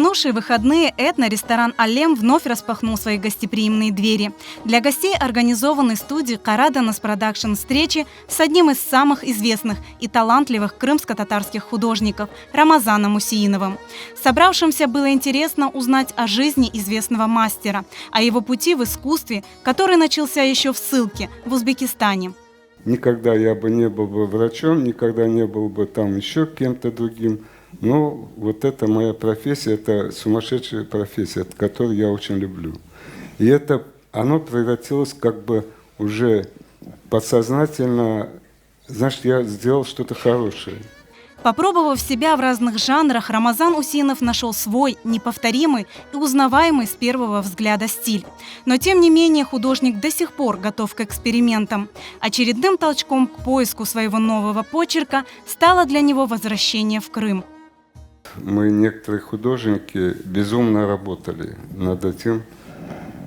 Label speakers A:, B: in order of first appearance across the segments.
A: минувшие выходные этно-ресторан «Алем» вновь распахнул свои гостеприимные двери. Для гостей организованы студии «Караданас Продакшн» встречи с одним из самых известных и талантливых крымско-татарских художников Рамазаном Усеиновым. Собравшимся было интересно узнать о жизни известного мастера, о его пути в искусстве, который начался еще в ссылке в Узбекистане.
B: Никогда я бы не был бы врачом, никогда не был бы там еще кем-то другим. Но вот это моя профессия, это сумасшедшая профессия, которую я очень люблю. И это, оно превратилось как бы уже подсознательно, значит, я сделал что-то хорошее.
A: Попробовав себя в разных жанрах, Рамазан Усеинов нашел свой, неповторимый и узнаваемый с первого взгляда стиль. Но тем не менее художник до сих пор готов к экспериментам. Очередным толчком к поиску своего нового почерка стало для него возвращение в Крым.
B: Мы, некоторые художники, безумно работали над этим.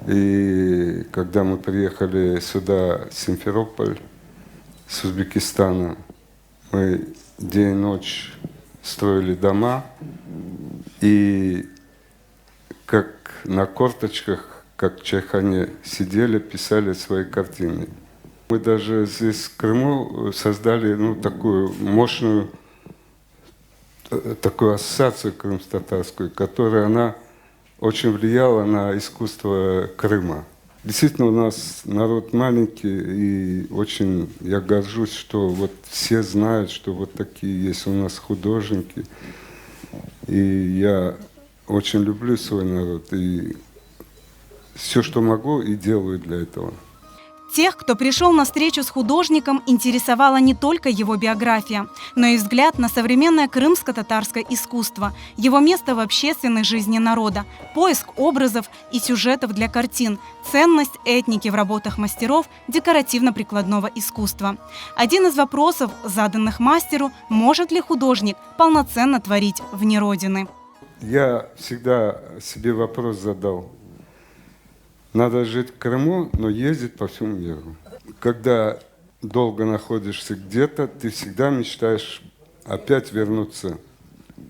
B: И когда мы приехали сюда, в Симферополь, с Узбекистана, мы день и ночь строили дома, и как на корточках, как в чайхане сидели, писали свои картины. Мы даже здесь, в Крыму, создали такую мощную такую ассоциацию крымско-татарскую, которая она очень влияла на искусство Крыма. Действительно, у нас народ маленький, и очень я горжусь, что вот все знают, что вот такие есть у нас художники. И я очень люблю свой народ, и все, что могу, и делаю для этого.
A: Тех, кто пришел на встречу с художником, интересовала не только его биография, но и взгляд на современное крымско-татарское искусство, его место в общественной жизни народа, поиск образов и сюжетов для картин, ценность этники в работах мастеров декоративно-прикладного искусства. Один из вопросов, заданных мастеру, может ли художник полноценно творить вне родины?
B: Я всегда себе вопрос задал. Надо жить в Крыму, но ездить по всему миру. Когда долго находишься где-то, ты всегда мечтаешь опять вернуться.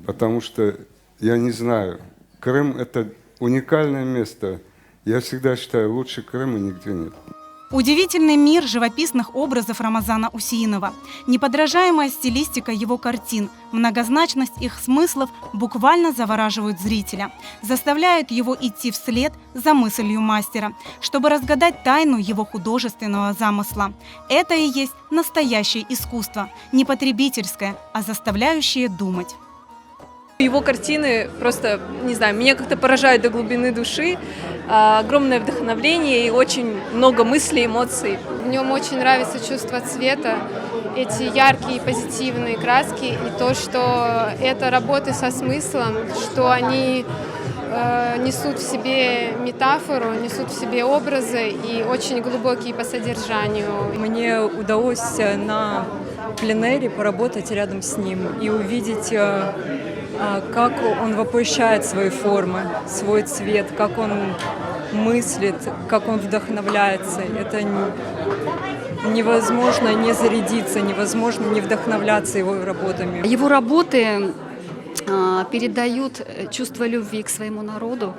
B: Потому что, я не знаю, Крым – это уникальное место. Я всегда считаю, лучше Крыма нигде нет.
A: Удивительный мир живописных образов Рамазана Усеинова, неподражаемая стилистика его картин, многозначность их смыслов буквально завораживают зрителя, заставляют его идти вслед за мыслью мастера, чтобы разгадать тайну его художественного замысла. Это и есть настоящее искусство, не потребительское, а заставляющее думать.
C: Его картины просто, не знаю, меня как-то поражают до глубины души. Огромное вдохновление и очень много мыслей, эмоций.
D: В нем очень нравится чувство цвета, эти яркие позитивные краски и то, что это работы со смыслом, что они несут в себе метафору, несут в себе образы и очень глубокие по содержанию.
E: Мне удалось на пленэре поработать рядом с ним и увидеть, как он воплощает свои формы, свой цвет, как он мыслит, как он вдохновляется. Это невозможно не зарядиться, невозможно не вдохновляться его работами.
F: Его работы передают чувство любви к своему народу,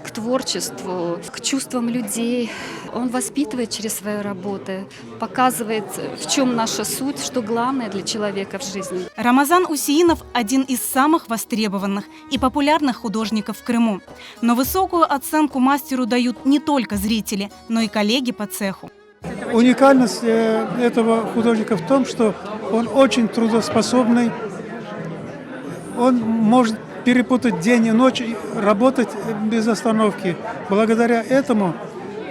F: к творчеству, к чувствам людей. Он воспитывает через свои работы, показывает, в чем наша суть, что главное для человека в жизни.
A: Рамазан Усеинов – один из самых востребованных и популярных художников в Крыму. Но высокую оценку мастеру дают не только зрители, но и коллеги по цеху.
G: Уникальность этого художника в том, что он очень трудоспособный. Он может перепутать день и ночь, работать без остановки. Благодаря этому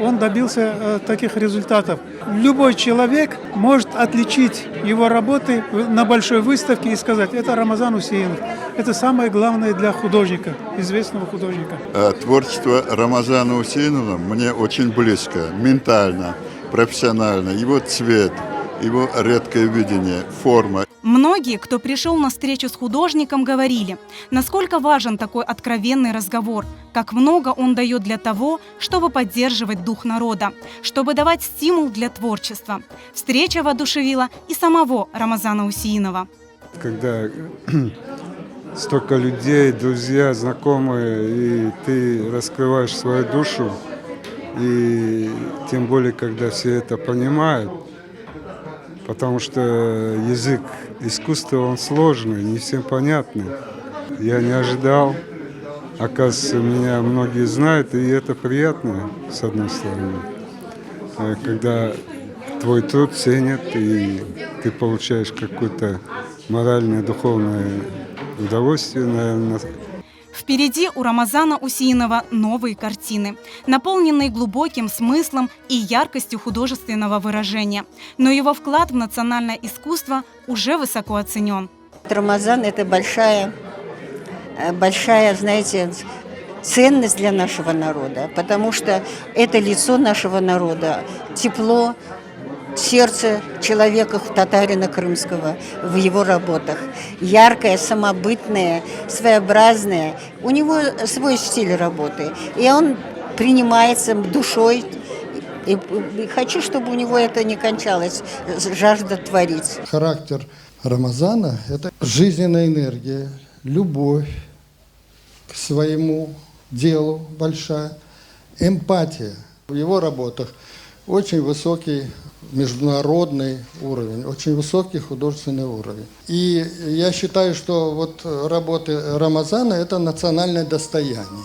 G: он добился таких результатов. Любой человек может отличить его работы на большой выставке и сказать, это Рамазан Усеинов. Это самое главное для художника, известного художника.
H: Творчество Рамазана Усеинова мне очень близко, ментально, профессионально. Его цвет, его редкое видение, форма.
A: Многие, кто пришел на встречу с художником, говорили, насколько важен такой откровенный разговор, как много он дает для того, чтобы поддерживать дух народа, чтобы давать стимул для творчества. Встреча воодушевила и самого Рамазана Усеинова.
B: Когда столько людей, друзья, знакомые, и ты раскрываешь свою душу, и тем более, когда все это понимают, потому что язык искусства, он сложный, не всем понятный. Я не ожидал, оказывается, меня многие знают, и это приятно, с одной стороны, когда твой труд ценят, и ты получаешь какое-то моральное, духовное удовольствие, наверное.
A: Впереди у Рамазана Усинова новые картины, наполненные глубоким смыслом и яркостью художественного выражения. Но его вклад в национальное искусство уже высоко оценен.
I: Рамазан – это большая, знаете, ценность для нашего народа, потому что это лицо нашего народа, тепло, сердце человека, татарина крымского, в его работах. Яркое, самобытное, своеобразное. У него свой стиль работы, и он принимается душой. И хочу, чтобы у него это не кончалось, жажда творить.
J: Характер Рамазана – это жизненная энергия, любовь к своему делу большая, эмпатия. В его работах очень высокий международный уровень, очень высокий художественный уровень. И я считаю, что вот работы Рамазана – это национальное достояние.